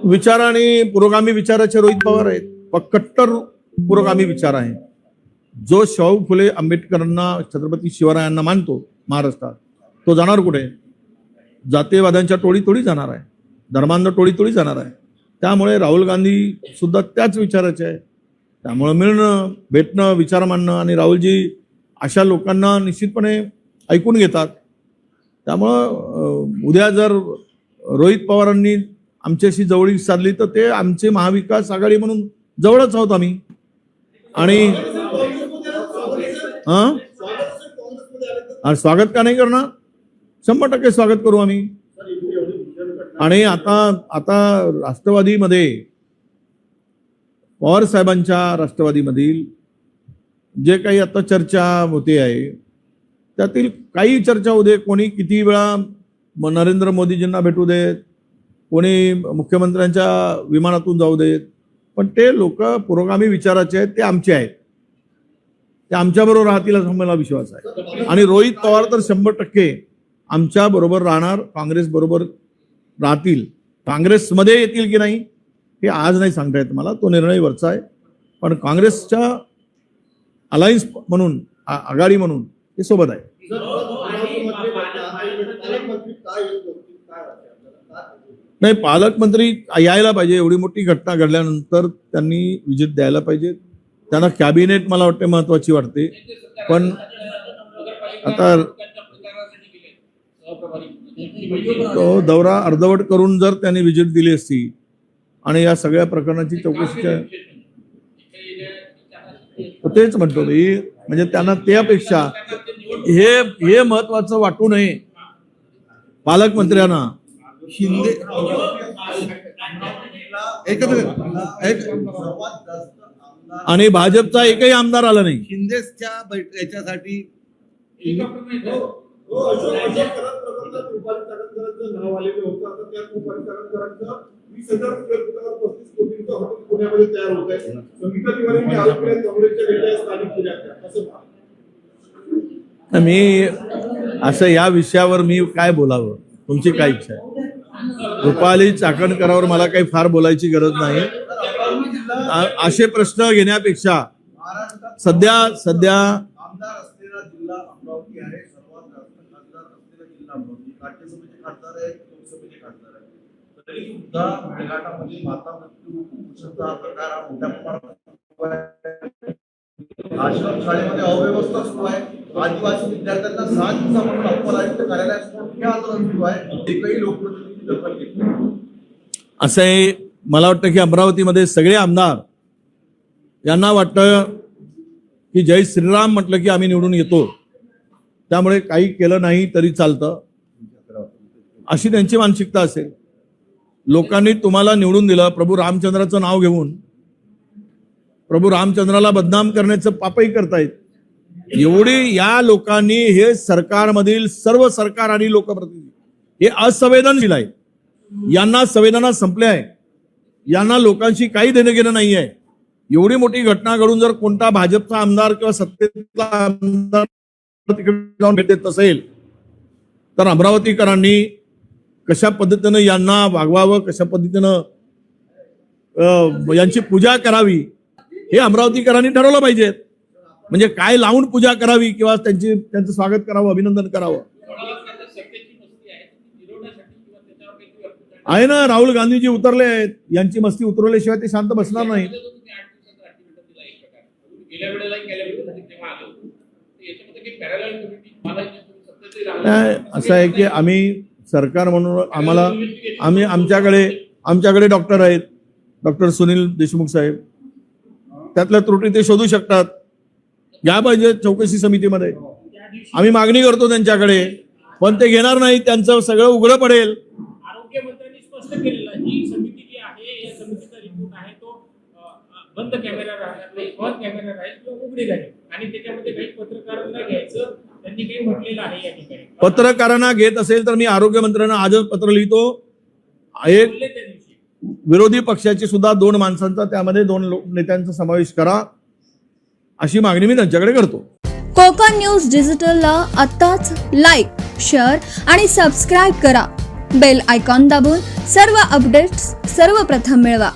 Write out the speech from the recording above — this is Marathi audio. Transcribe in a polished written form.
विचाराने पुरोगामी विचाराचे रोहित पवार आहेत, कट्टर पुरोगामी विचार आहे. जो शाहू फुले आंबेडकरांना छत्रपती शिवरायांना मानतो महाराष्ट्रात, तो जाणार कुठे? जातीयवाद्यांच्या टोळी जाणार आहे, धर्मांध टोळी जाणार आहे. त्यामुळे राहुल गांधी सुद्धा त्याच विचाराचे आहे. त्यामुळे मिळणं भेटणं विचार मांडणं आणि राहुलजी अशा लोकांना निश्चितपणे ऐकून घेतात. त्यामुळं उद्या जर रोहित पवारांनी आमच्याशी जवळीक साधली तर ते आमचे महाविकास आघाडी म्हणून जवळच आहोत आम्ही. आणि स्वागत का नाही करणार? 100% स्वागत करू आम्ही. आणि आता राष्ट्रवादीमध्ये पवार साहेबांच्या राष्ट्रवादीमधील जे काही आता चर्चा होते आहे त्यातील काही चर्चा होऊ दे, कोणी किती वेळा नरेंद्र मोदीजींना भेटू देत, कोणी मुख्यमंत्र्यांच्या विमानातून जाऊ देत, पण ते लोक पुरोगामी विचाराचे आहेत, ते आमचे आहेत, ते आमच्याबरोबर राहतील असा मला विश्वास आहे. आणि रोहित पवार तर 100% आमच्या बरोबर राहणार, काँग्रेस बरोबर राहतील. काँग्रेसमध्ये येतील की नाही हे आज नाही सांगता येत मला, तो निर्णय वरचा आहे. पण काँग्रेसच्या अलायन्स म्हणून, आघाडी म्हणून ते सोबत आहे. नाही, पालकमंत्री यायला पाहिजे. एवढी मोठी घटना घडल्यानंतर त्यांनी विजिट द्यायला पाहिजे. त्यांना कॅबिनेट मला वाटते महत्वाची वाटते. पण आता तो दौरा अर्धवट करून जर त्यांनी विजिट दिली असती आणि या सगळ्या प्रकरणाची चौकशीच्या, तेच म्हणतो मी, म्हणजे त्यांना त्यापेक्षा हे महत्वाचं वाटू नये पालकमंत्र्यांना. शिंदे आणि भाजपचा एकही आमदार आला नाही शिंदेच्या याच्यासाठी. मी असं या विषयावर मी काय बोलावं, तुमची काय इच्छा आहे? रुपाली चाकणकरांवर मला काही फार बोलायची गरज नाही. असे प्रश्न घेण्यापेक्षा सध्या आमदार असलेला जिल्हा अमरावती आहे, सर्वात जास्त खासदार असलेला जिल्हा अमरावती, राज्यसभेचे खासदार आहेत, लोकसभेचे खासदार आहेत. तरी सुद्धा मेळघाटामध्ये माता मृत्यू कुपोषणाचा प्रकार हा मोठ्या प्रमाणात, आश्रम शाळेमध्ये अव्यवस्था सुरू आहे, आदिवासी विद्यार्थ्यांना 6 दिवसापासून अप्पर आयुक्त कार्यालयासमोर हे आंदोलन सुरू आहे, एकही लोकप्रतिनिधी दखल घेत नाही. असं आहे, मला वाटतं की अमरावतीमध्ये सगळे आमदार यांना वाटतं की जय श्रीराम म्हटलं की आम्ही निवडून येतो, त्यामुळे काही केलं नाही तरी चालतं, अशी त्यांची मानसिकता असेल. लोकांनी तुम्हाला निवडून दिलं प्रभू रामचंद्राचं नाव घेऊन, प्रभू रामचंद्राला बदनाम करण्याचं पापही करतायत. एवढी या लोकांनी, हे सरकारमधील सर्व सरकार आणि लोकप्रतिनिधी हे असंवेदनशील आहेत. यांना संवेदना संपल्या आहे, यांना लोकांशी काही देणं घेणं नाही आहे. एवढी मोठी घटना घडून जर कोणता भाजपचा आमदार किंवा सत्तेतला आमदार तिकडे जाऊन भेट देत असेल तर अमरावतीकरांनी कशा पद्धतीनं यांना वागवावं, कशा पद्धतीनं यांची पूजा करावी हे अमरावतीकरांनी ठरवलं पाहिजे. म्हणजे काय लावून पूजा करावी किंवा त्यांचं स्वागत करावं, अभिनंदन करावं. आहे ना, राहुल गांधीजी उतरले आहेत, यांची मस्ती उतरवल्याशिवाय ते शांत बसणार नाही. असं आहे की आम्ही सरकार म्हणून आमच्याकडे डॉक्टर आहेत, डॉक्टर सुनील देशमुख साहेब, त्यातल्या त्रुटी ते शोधू शकतात. घ्या पाहिजे चौकशी समितीमध्ये. आम्ही मागणी करतो त्यांच्याकडे, पण ते घेणार नाही. त्यांचं सगळं उघडं पडेल. आरोग्यमंत्र्यांनी स्पष्ट केलेलं आहे ही समिती जी आहे, या समितीचा रिपोर्ट आहे तो बंद कॅमेरा राहणार नाही, ऑन कॅमेरा राहील किंवा उघडी राहील. आणि त्याच्यामध्ये काही पत्रकारांना घ्यायचं त्यांनी काही म्हटलेलं आहे. या ठिकाणी पत्रकारांना घेत असेल तर मी आरोग्यमंत्र्यांना आजच पत्र लिहितो. एक विरोधी पक्षाची सुद्धा 2 माणसांचा, त्यामध्ये 2 नेत्यांचा समावेश करा, अशी मागणी मी त्यांच्याकडे करतो. कोकण न्यूज डिजिटलला आत्ताच लाईक, शेअर आणि सबस्क्राईब करा. बेल आयकॉन दाबून सर्व अपडेट्स सर्वप्रथम मिळवा.